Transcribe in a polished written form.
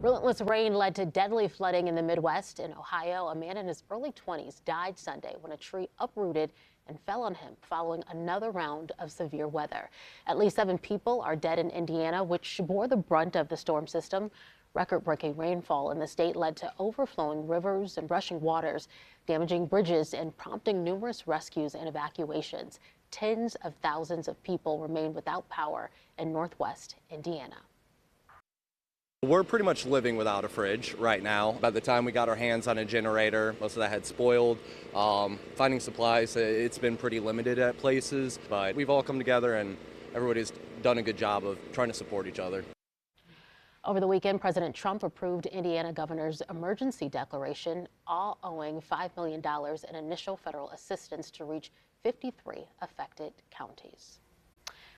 Relentless rain led to deadly flooding in the Midwest. In Ohio, a man in his early 20s died Sunday when a tree uprooted and fell on him following another round of severe weather. At least 7 people are dead in Indiana, which bore the brunt of the storm system. Record-breaking rainfall in the state led to overflowing rivers and rushing waters, damaging bridges and prompting numerous rescues and evacuations. Tens of thousands of people remain without power in northwest Indiana. We're pretty much living without a fridge right now. By the time we got our hands on a generator, most of that had spoiled. Finding supplies, it's been pretty limited at places, but we've all come together and everybody's done a good job of trying to support each other. Over the weekend, President Trump approved Indiana governor's emergency declaration, all owing $5 million in initial federal assistance to reach 53 affected counties.